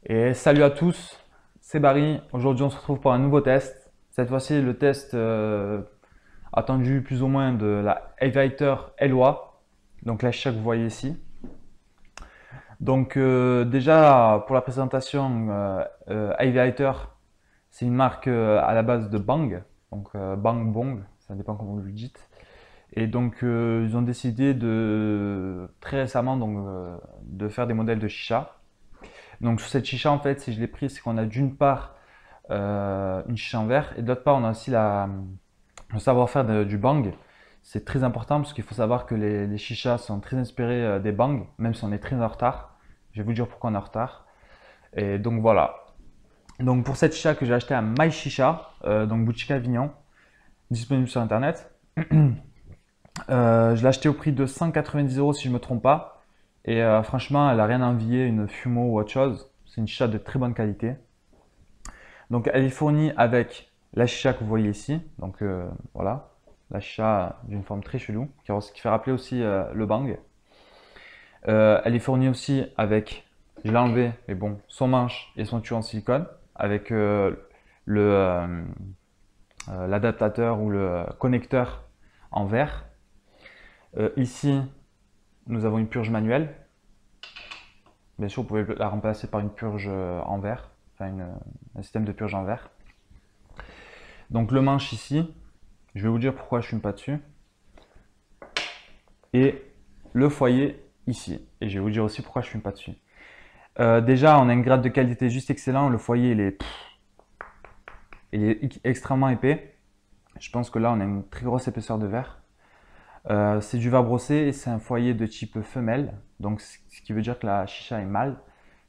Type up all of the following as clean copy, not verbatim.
Et salut à tous, c'est Barry. Aujourd'hui, on se retrouve pour un nouveau test. Cette fois-ci, le test attendu plus ou moins de la Aviator Eloi, donc la chicha que vous voyez ici. Donc déjà, pour la présentation, Aviator, c'est une marque à la base de Bang, donc Bang Bong, ça dépend comment vous le dites. Et donc, ils ont décidé très récemment de faire des modèles de chicha. Donc sur cette chicha, en fait, si je l'ai pris, c'est qu'on a d'une part une chicha en verre et de l'autre part, on a aussi le savoir-faire du bang. C'est très important parce qu'il faut savoir que les chichas sont très inspirés des bangs, même si on est très en retard. Je vais vous dire pourquoi on est en retard. Et donc voilà. Donc pour cette chicha que j'ai acheté à My Chicha, donc boutique Avignon, disponible sur internet. Je l'ai acheté au prix de 190 euros si je ne me trompe pas. Et franchement, elle n'a rien à envier une Fumo ou autre chose. C'est une chicha de très bonne qualité. Donc elle est fournie avec la chicha que vous voyez ici. Donc voilà, la chicha d'une forme très chelou, qui fait rappeler aussi le bang. Elle est fournie aussi avec, je l'ai enlevé, mais bon, son manche et son tuyau en silicone, avec l'adaptateur ou le connecteur en verre. Ici, nous avons une purge manuelle. Bien sûr, vous pouvez la remplacer par une purge en verre, enfin un système de purge en verre. Donc le manche ici, je vais vous dire pourquoi je ne fume pas dessus. Et le foyer ici. Et je vais vous dire aussi pourquoi je ne fume pas dessus. Déjà, on a une grade de qualité juste excellent. Le foyer, il est extrêmement épais. Je pense que là, on a une très grosse épaisseur de verre. C'est du verre brossé et c'est un foyer de type femelle. Donc, ce qui veut dire que la chicha est mâle,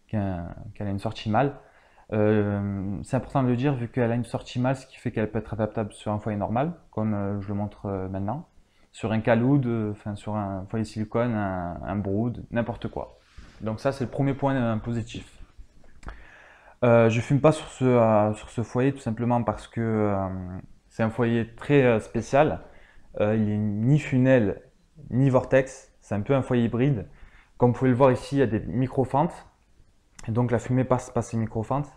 qu'elle a une sortie mâle. C'est important de le dire vu qu'elle a une sortie mâle, ce qui fait qu'elle peut être adaptable sur un foyer normal, comme je le montre maintenant, sur un caloud, sur un foyer silicone, un brood, n'importe quoi. Donc ça, c'est le premier point positif. Je fume pas sur ce foyer tout simplement parce que c'est un foyer très spécial. Il est ni funnel ni vortex, c'est un peu un foyer hybride. Comme vous pouvez le voir ici, il y a des micro-fentes. Et donc la fumée passe par ces micro-fentes.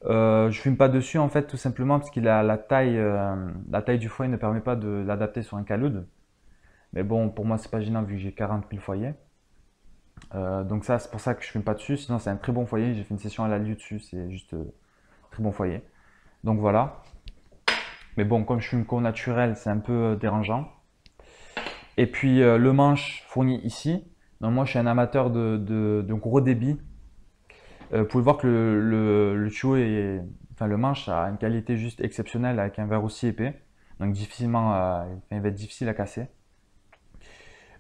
Je fume pas dessus en fait tout simplement parce que la taille du foyer ne permet pas de l'adapter sur un caloud. Mais bon, pour moi c'est pas gênant vu que j'ai 40 000 foyers. Donc ça c'est pour ça que je fume pas dessus. Sinon c'est un très bon foyer. J'ai fait une session à la lieu dessus, c'est juste très bon foyer. Donc voilà. Mais bon, comme je fume qu'au naturel, c'est un peu dérangeant. Et puis le manche fourni ici. Donc moi je suis un amateur de gros débit. Vous pouvez voir que le tuyau le manche a une qualité juste exceptionnelle avec un verre aussi épais. Donc il va être difficile à casser.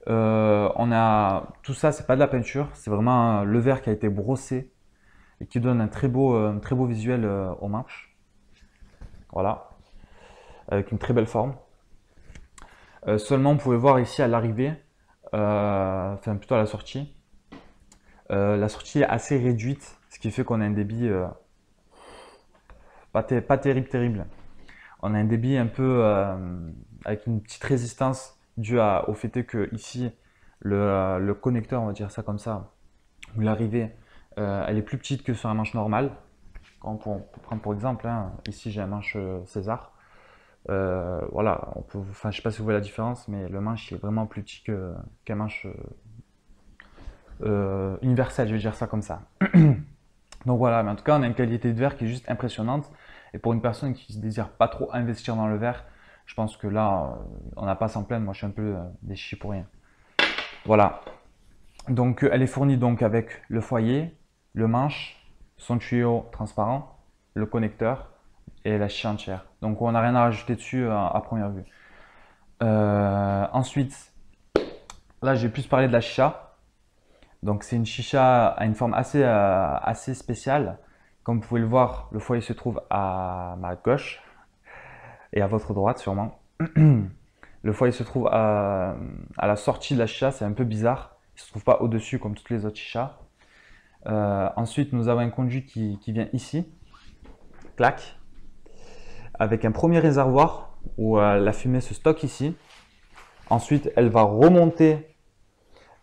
Tout ça, c'est pas de la peinture, c'est vraiment le verre qui a été brossé et qui donne un très beau visuel aux manches. Voilà, avec une très belle forme. Seulement, vous pouvez voir ici à l'arrivée, plutôt à la sortie. La sortie est assez réduite, ce qui fait qu'on a un débit pas terrible. On a un débit un peu avec une petite résistance due au fait que ici, le connecteur, on va dire ça comme ça, ou l'arrivée, elle est plus petite que sur un manche normal. Quand on peut prendre pour exemple, hein, ici j'ai un manche César. Voilà, je sais pas si vous voyez la différence, mais le manche est vraiment plus petit qu'un manche universel, je vais dire ça comme ça. Donc voilà, mais en tout cas, on a une qualité de verre qui est juste impressionnante. Et pour une personne qui ne désire pas trop investir dans le verre, je pense que là, on n'a pas à s'en plaindre. Moi, je suis un peu déchiqué pour rien. Voilà. Donc, elle est fournie donc avec le foyer, le manche, son tuyau transparent, le connecteur et la chicha entière. Donc, on n'a rien à rajouter dessus à première vue. Ensuite, là, j'ai plus parlé de la chicha. Donc c'est une chicha à une forme assez spéciale. Comme vous pouvez le voir, le foyer se trouve à ma gauche et à votre droite sûrement. Le foyer se trouve à la sortie de la chicha, c'est un peu bizarre. Il ne se trouve pas au-dessus comme toutes les autres chichas. Ensuite, nous avons un conduit qui vient ici, clac, avec un premier réservoir où la fumée se stocke ici. Ensuite, elle va remonter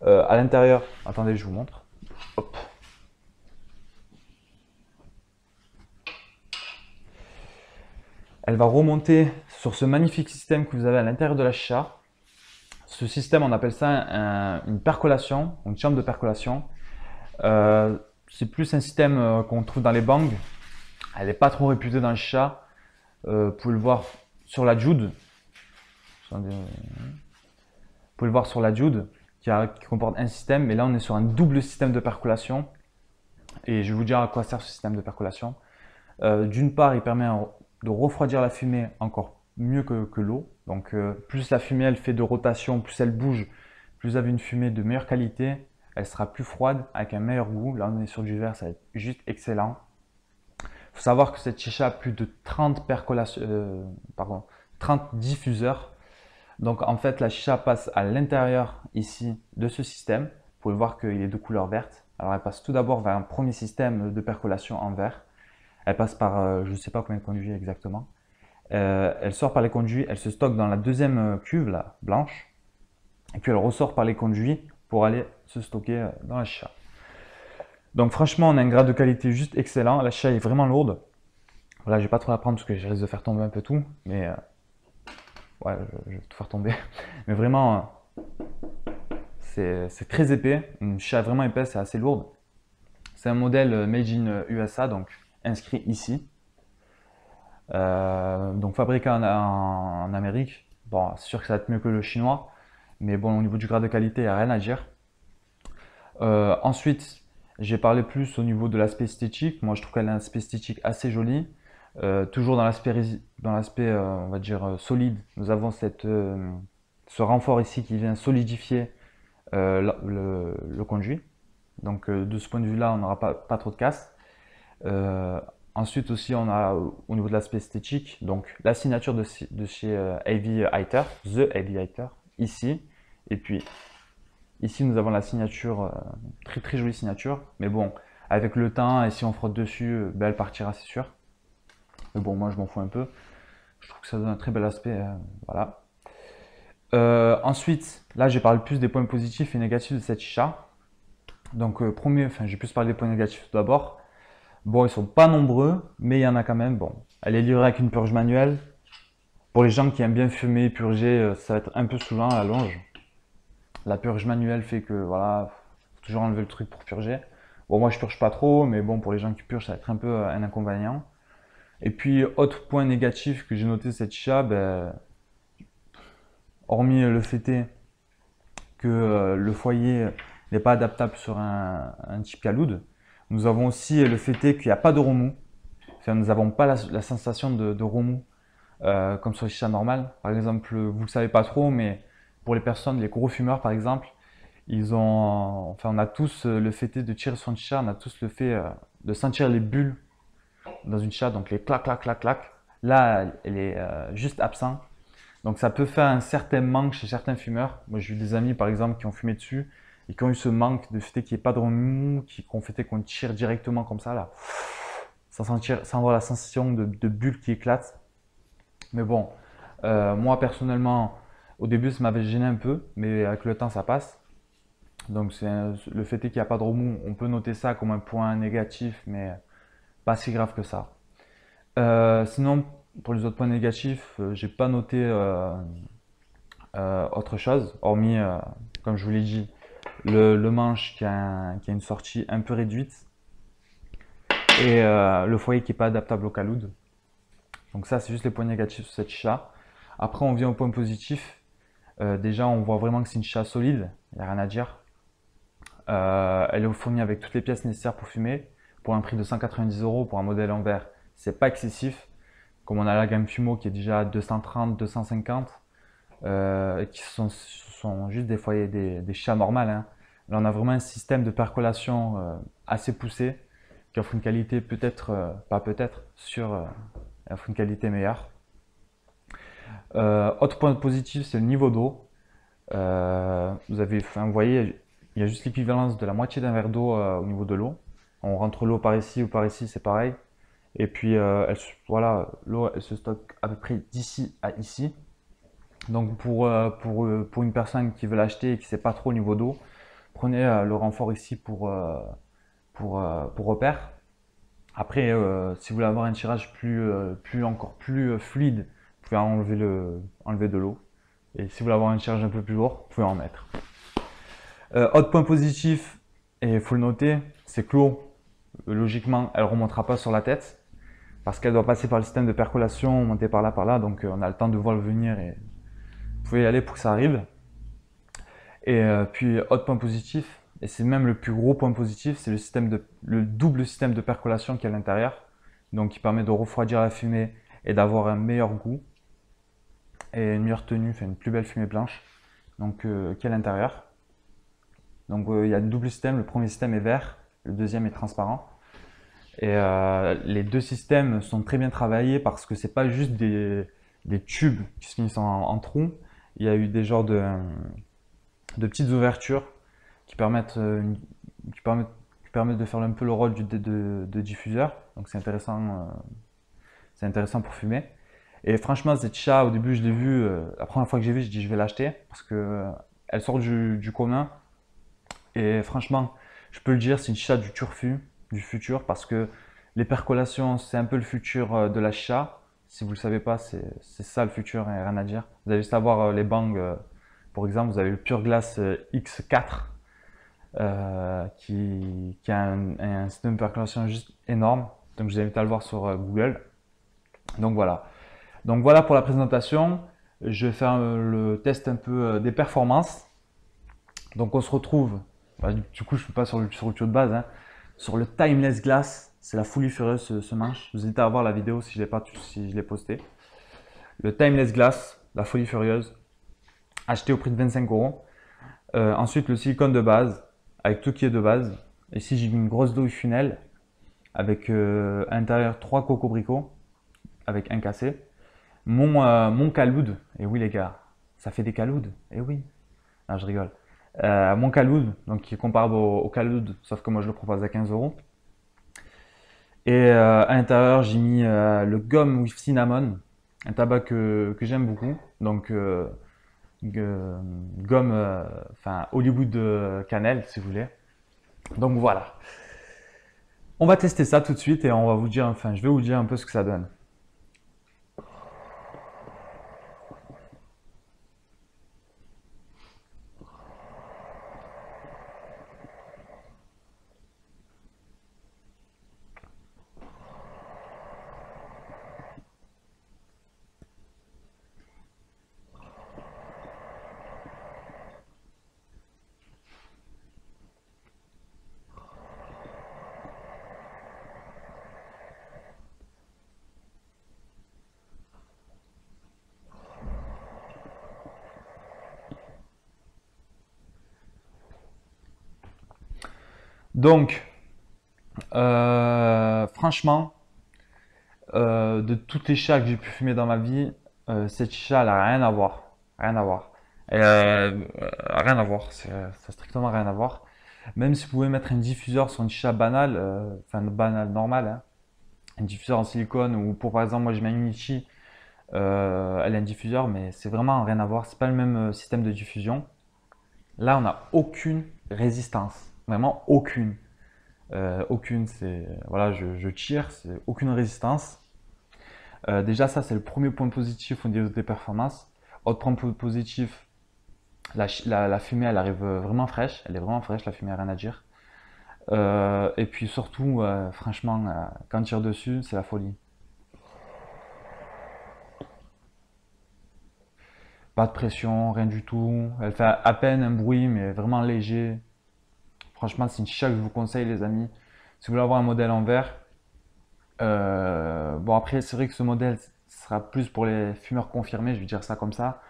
à l'intérieur. Attendez, je vous montre. Hop. Elle va remonter sur ce magnifique système que vous avez à l'intérieur de la chicha. Ce système, on appelle ça une percolation, une chambre de percolation. C'est plus un système qu'on trouve dans les bangs. Elle n'est pas trop réputée dans le chicha. Vous pouvez le voir sur la Jude. Vous pouvez le voir sur la Jude qui comporte un système, mais là on est sur un double système de percolation. Et je vais vous dire à quoi sert ce système de percolation. D'une part, il permet de refroidir la fumée encore mieux que l'eau. Donc plus la fumée elle fait de rotation, plus elle bouge, plus vous avez une fumée de meilleure qualité, elle sera plus froide avec un meilleur goût. Là on est sur du verre, ça va être juste excellent. Il faut savoir que cette chicha a plus de 30 diffuseurs. Donc en fait la chicha passe à l'intérieur ici de ce système. Vous pouvez voir qu'il est de couleur verte. Alors elle passe tout d'abord vers un premier système de percolation en verre. Elle passe par je ne sais pas combien de conduits exactement. Elle sort par les conduits, elle se stocke dans la deuxième cuve là, blanche. Et puis elle ressort par les conduits pour aller se stocker dans la chicha. Donc franchement on a un grade de qualité juste excellent. La chicha est vraiment lourde. Voilà, je vais pas trop la prendre parce que je risque de faire tomber un peu tout. Mais ouais, je vais tout faire tomber. Mais vraiment, c'est très épais. Une chicha vraiment épaisse, c'est assez lourde. C'est un modèle made in USA, donc inscrit ici. Donc fabriqué en Amérique. Bon, c'est sûr que ça va être mieux que le chinois. Mais bon, au niveau du grade de qualité, il n'y a rien à dire. Ensuite, j'ai parlé plus au niveau de l'aspect esthétique. Moi, je trouve qu'elle a un aspect esthétique assez joli. Toujours dans l'aspect, on va dire, solide. Nous avons ce renfort ici qui vient solidifier le conduit. Donc, de ce point de vue-là, on n'aura pas trop de casse. Ensuite aussi, on a au niveau de l'aspect esthétique, donc la signature de chez AV Highter, The AV Highter, ici. Et puis, ici, nous avons la signature, très très jolie signature. Mais bon, avec le temps, et si on frotte dessus, ben, elle partira, c'est sûr. Mais bon, moi, je m'en fous un peu. Je trouve que ça donne un très bel aspect. Voilà. Ensuite, là, j'ai parlé plus des points positifs et négatifs de cette chicha. Donc, j'ai plus parlé des points négatifs tout d'abord. Bon, ils sont pas nombreux, mais il y en a quand même. Bon, elle est livrée avec une purge manuelle. Pour les gens qui aiment bien fumer, purger, ça va être un peu saoulant à la longe. La purge manuelle fait que, voilà, faut toujours enlever le truc pour purger. Bon, moi, je purge pas trop, mais bon, pour les gens qui purgent, ça va être un peu un inconvénient. Et puis, autre point négatif que j'ai noté de cette chicha, ben, hormis le fait est que le foyer n'est pas adaptable sur un type Kaloud, nous avons aussi le fait est qu'il n'y a pas de remous. Enfin, nous n'avons pas la sensation de remous comme sur les chichas normales. Par exemple, vous ne le savez pas trop, mais pour les personnes, les gros fumeurs par exemple, on a tous le fait de tirer sur une chicha, on a tous le fait de sentir les bulles dans une chicha, donc les clac, clac, clac, clac. Là, elle est juste absent. Donc ça peut faire un certain manque chez certains fumeurs. Moi j'ai eu des amis par exemple qui ont fumé dessus et qui ont eu ce manque de fait qu'il n'y ait pas de remous, qu'on tire directement comme ça là, sans avoir la sensation de bulle qui éclate. Mais bon, moi personnellement, au début ça m'avait gêné un peu, mais avec le temps ça passe. Donc le fait est qu'il n'y a pas de remous, on peut noter ça comme un point négatif, mais pas si grave que ça. Sinon, pour les autres points négatifs, j'ai pas noté autre chose, hormis, comme je vous l'ai dit, le manche qui a une sortie un peu réduite et le foyer qui n'est pas adaptable au Kaloud. Donc ça, c'est juste les points négatifs sur cette chicha. Après, on vient au point positif. Déjà, on voit vraiment que c'est une chicha solide, il n'y a rien à dire. Elle est fournie avec toutes les pièces nécessaires pour fumer, pour un prix de 190 € pour un modèle en verre. C'est pas excessif. Comme on a la gamme Fumo qui est déjà à 230, 250, qui sont juste des foyers, des chichas normales. Hein. Là, on a vraiment un système de percolation assez poussé qui offre une qualité pas peut-être, sûre, offre une qualité meilleure. Autre point positif, c'est le niveau d'eau. Vous voyez, il y a juste l'équivalence de la moitié d'un verre d'eau au niveau de l'eau. On rentre l'eau par ici ou par ici, c'est pareil. Et puis, voilà, l'eau, elle se stocke à peu près d'ici à ici. Donc, pour une personne qui veut l'acheter et qui ne sait pas trop au niveau d'eau, prenez le renfort ici pour repère. Après, si vous voulez avoir un tirage encore plus fluide, vous pouvez enlever de l'eau. Et si vous voulez avoir un tirage un peu plus lourd, vous pouvez en mettre. Autre point positif, et il faut le noter, c'est que l'eau, logiquement, elle ne remontera pas sur la tête parce qu'elle doit passer par le système de percolation, monter par là, donc on a le temps de voir le venir et vous pouvez y aller pour que ça arrive. Et puis, autre point positif, et c'est même le plus gros point positif, c'est le double système de percolation qui est à l'intérieur, donc qui permet de refroidir la fumée et d'avoir un meilleur goût et une meilleure tenue, enfin une plus belle fumée blanche, donc qui est à l'intérieur. Donc il y a un double système, le premier système est vert, le deuxième est transparent. Et les deux systèmes sont très bien travaillés parce que c'est pas juste des tubes qui se finissent en trous. Il y a eu des genres de petites ouvertures qui permettent, qui permettent de faire un peu le rôle de diffuseur. Donc c'est intéressant pour fumer. Et franchement, cette chicha, au début, je l'ai vue, la première fois que j'ai vu, je dis je vais l'acheter parce que elle sort du commun. Et franchement, je peux le dire, c'est une chicha du turfu, du futur, parce que les percolations, c'est un peu le futur de la chicha. Si vous ne le savez pas, c'est ça le futur, et rien à dire. Vous allez juste avoir les bangs, pour exemple, vous avez le Pure Glass X4 qui a un système de percolation juste énorme. Donc je vous invite à le voir sur Google. Donc voilà. Donc voilà pour la présentation. Je vais faire le test un peu des performances. Donc on se retrouve, bah, du coup je ne suis pas sur le tuyau de base, hein, sur le Timeless Glass. C'est la folie furieuse ce manche. Je vous invite à voir la vidéo si je l'ai posté. Le Timeless Glass, la folie furieuse, acheté au prix de 25 euros. Ensuite le silicone de base, avec tout qui est de base. Ici j'ai mis une grosse douille funnel avec à l'intérieur 3 cocobricots avec un cassé. Mon caloud, et oui les gars, ça fait des calouds, et oui, non, je rigole. Mon caloud, donc qui est comparable au caloud, sauf que moi je le propose à 15 euros. Et à l'intérieur, j'ai mis le gum with cinnamon, un tabac que j'aime beaucoup. Donc gomme, enfin Hollywood cannelle si vous voulez. Donc voilà. On va tester ça tout de suite et on va vous dire, enfin je vais vous dire un peu ce que ça donne. Donc, franchement, de toutes les chats que j'ai pu fumer dans ma vie, cette chicha, elle a rien à voir. Rien à voir. Rien à voir. Ça a strictement rien à voir. Même si vous pouvez mettre un diffuseur sur une chicha banale, enfin banale normale, hein, un diffuseur en silicone ou pour par exemple, moi j'ai ma Unichi, elle a un diffuseur, mais c'est vraiment rien à voir. C'est pas le même système de diffusion. Là, on n'a aucune résistance. Vraiment aucune. Aucune, c'est voilà, je tire, c'est aucune résistance. Déjà, ça, c'est le premier point positif au niveau des performances. Autre point positif, la fumée, elle arrive vraiment fraîche. Elle est vraiment fraîche, la fumée, rien à dire. Et puis surtout, franchement, quand on tire dessus, c'est la folie. Pas de pression, rien du tout. Elle fait à peine un bruit, mais vraiment léger. Franchement, c'est une chicha que je vous conseille, les amis. Si vous voulez avoir un modèle en verre, bon après, c'est vrai que ce modèle sera plus pour les fumeurs confirmés, je vais dire ça comme ça.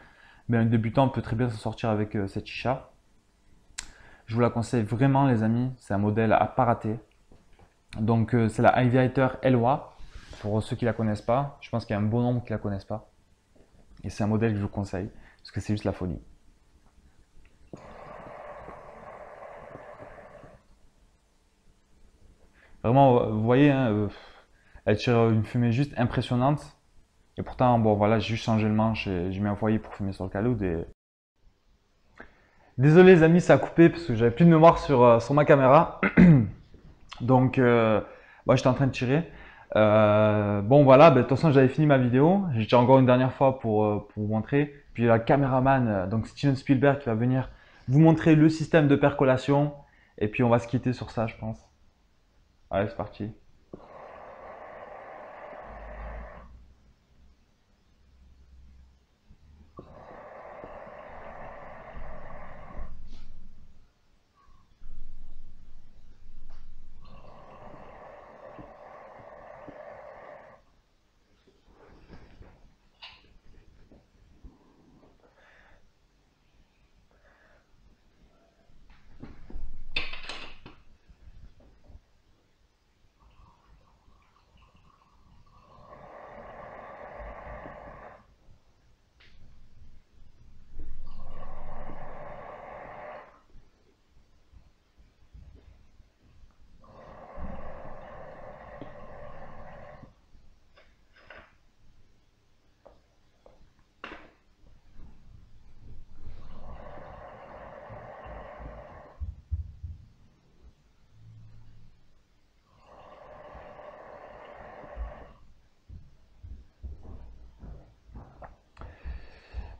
Mais un débutant peut très bien s'en sortir avec cette chicha. Je vous la conseille vraiment, les amis. C'est un modèle à pas rater. Donc, c'est la Aviator Eloi. Pour ceux qui la connaissent pas, je pense qu'il y a un bon nombre qui la connaissent pas. Et c'est un modèle que je vous conseille parce que c'est juste la folie. Vraiment, vous voyez, hein, elle tire une fumée juste impressionnante. Et pourtant, bon, voilà, j'ai juste changé le manche et j'ai mis un foyer pour fumer sur le caloud. Et... Désolé, les amis, ça a coupé parce que j'avais plus de mémoire sur ma caméra. Donc, Moi, j'étais en train de tirer. Bon, voilà, de toute façon, j'avais fini ma vidéo. J'ai tiré encore une dernière fois pour vous montrer. Puis la caméraman, donc Steven Spielberg, qui va venir vous montrer le système de percolation. Et puis, on va se quitter sur ça, je pense. Allez, c'est parti.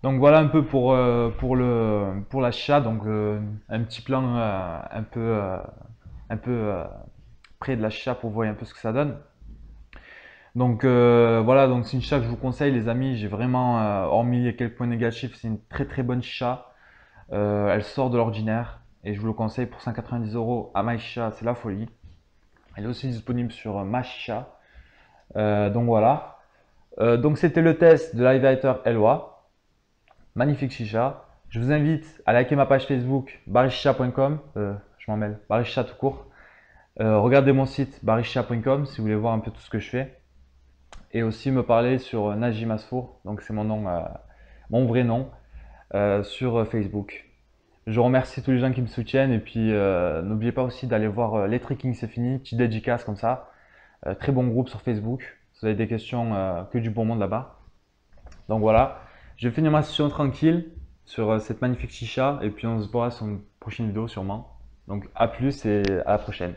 Donc voilà un peu pour la chicha. Donc un petit plan un peu près de la chicha pour voir un peu ce que ça donne. Donc voilà, donc c'est une chicha que je vous conseille les amis. J'ai vraiment, hormis quelques points négatifs, c'est une très très bonne chicha. Elle sort de l'ordinaire et je vous le conseille pour 190 euros à My Chicha, c'est la folie. Elle est aussi disponible sur Ma Chicha. Donc voilà. Donc c'était le test de l'Highlighter Eloi. Magnifique chicha. Je vous invite à liker ma page Facebook barichicha.com. Je m'en mêle, barichicha tout court. Regardez mon site barichicha.com si vous voulez voir un peu tout ce que je fais. Et aussi me parler sur Najim Asfour, donc c'est mon nom, mon vrai nom, sur Facebook. Je remercie tous les gens qui me soutiennent et puis n'oubliez pas aussi d'aller voir Les Trekking c'est fini, petite dédicace comme ça. Très bon groupe sur Facebook. Si vous avez des questions, que du bon monde là-bas. Donc voilà, je vais finir ma session tranquille sur cette magnifique chicha et puis on se verra sur une prochaine vidéo sûrement. Donc à plus et à la prochaine.